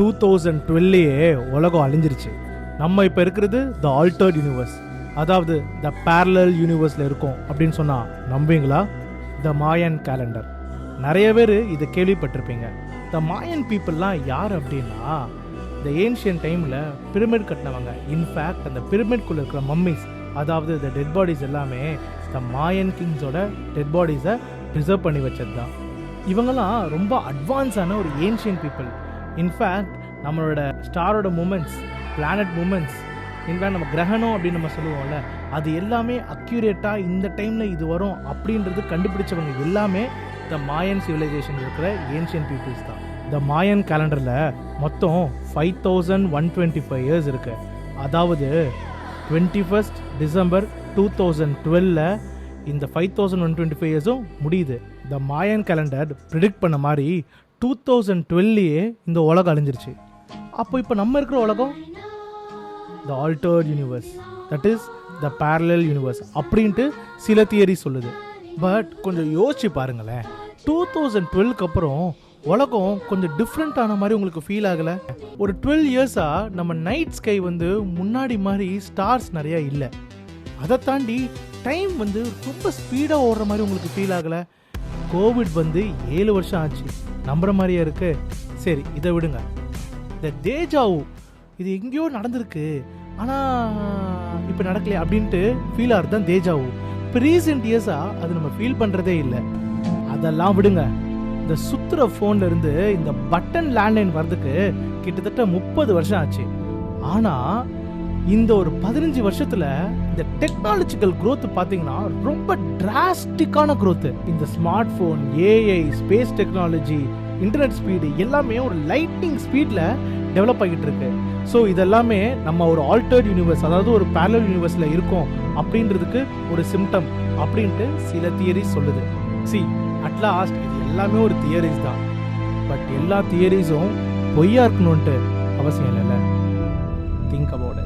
2012 உலகம் அழிஞ்சிருச்சு. நம்ம இப்போ இருக்கிறது த ஆல்டர்ட் யூனிவர்ஸ், அதாவது த பேரலல் யூனிவர்ஸில் இருக்கோம் அப்படின்னு சொன்னால் நம்புவீங்களா? த மாயன் கேலண்டர். நிறைய பேர் இதை கேள்விப்பட்டிருப்பீங்க. த மாயன் பீப்புளெலாம் யார் அப்படின்னா, இந்த ஏன்ஷியன் டைமில் பிரமிட் கட்டினவங்க. இன்ஃபேக்ட் அந்த பிரமிட்குள்ளே இருக்கிற மம்மிஸ், அதாவது த டெட் பாடிஸ் எல்லாமே த மாயன் கிங்ஸோட டெட் பாடிஸை ப்ரிசர்வ் பண்ணி வச்சது தான். இவங்கெல்லாம் ரொம்ப அட்வான்ஸான ஒரு ஏன்ஷியன் பீப்புள். இன்ஃபேக்ட் நம்மளோட ஸ்டாரோட மூமெண்ட்ஸ், பிளானட் மூமெண்ட்ஸ், இன்ஃபேக்ட் நம்ம கிரகணம் அப்படின்னு நம்ம சொல்லுவோம்ல, அது எல்லாமே அக்யூரேட்டாக இந்த டைமில் இது வரும் அப்படின்றது கண்டுபிடிச்சவங்க எல்லாமே த மாயன் சிவிலைசேஷன் இருக்கிற ஏன்ஷியன் பீப்புள்ஸ் தான். த மாயன் கேலண்டரில் மொத்தம் 5125 இயர்ஸ் இருக்குது. அதாவது 21 டிசம்பர் 2012 இந்த 5125 இயர்ஸும் முடியுது. த மாயன் கேலண்டர் ப்ரிடிக்ட் பண்ண மாதிரி 2012 இந்த உலகம் அழிஞ்சிருச்சு. அப்போ இப்போ நம்ம இருக்கிற உலகம் the altered universe, that is the parallel universe அப்படின்ட்டு சில தியரி சொல்லுது. பட் கொஞ்சம் யோசிச்சு பாருங்களேன், 2012க்கு அப்புறம் உலகம் கொஞ்சம் டிஃப்ரெண்ட்டான மாதிரி உங்களுக்கு ஃபீல் ஆகலை? ஒரு 12 இயர்ஸாக நம்ம நைட் ஸ்கை முன்னாடி மாதிரி ஸ்டார்ஸ் நிறையா இல்லை. அதை தாண்டி டைம் ரொம்ப ஸ்பீடாக ஓடுற மாதிரி உங்களுக்கு ஃபீல் ஆகலை? கோவிட் 7 வருஷம் ஆச்சு, நம்புற மாதிரியா இருக்கு? சரி, இதை விடுங்க. இந்த தேஜாவு இது எங்கேயோ நடந்திருக்கு, ஆனால் இப்போ நடக்கலையே அப்படின்ட்டு ஃபீல் ஆகிறது தான் தேஜாவு. இப்போ ரீசெண்ட் இயர்ஸாக அது நம்ம ஃபீல் பண்ணுறதே இல்லை. அதெல்லாம் விடுங்க. இந்த சுத்துற ஃபோன்ல இருந்து இந்த பட்டன் லேண்ட்லைன் வர்றதுக்கு கிட்டத்தட்ட 30 வருஷம் ஆச்சு. ஆனால் இந்த ஒரு 15 வருஷத்துல இந்த டெக்னாலஜிக்கல் growth பார்த்தீங்கன்னா ரொம்ப டிராஸ்டிக்கான growth. இந்த smart phone, AI, space technology, internet speed எல்லாமே ஒரு லைட்னிங் ஸ்பீடில் டெவலப் ஆகிட்டு இருக்கு. ஸோ இதெல்லாமே நம்ம ஒரு ஆல்டர்ட் யூனிவர்ஸ், அதாவது ஒரு பேரலல் யூனிவர்ஸில் இருக்கோம் அப்படின்றதுக்கு ஒரு சிம்டம் அப்படின்ட்டு சில தியரிஸ் சொல்லுது. அட் லாஸ்ட் இது எல்லாமே ஒரு தியரிஸ் தான். பட் எல்லா தியரிஸும் பொய்யா இருக்கணும்ன்ட்டு அவசியம் இல்லைல்ல. Think about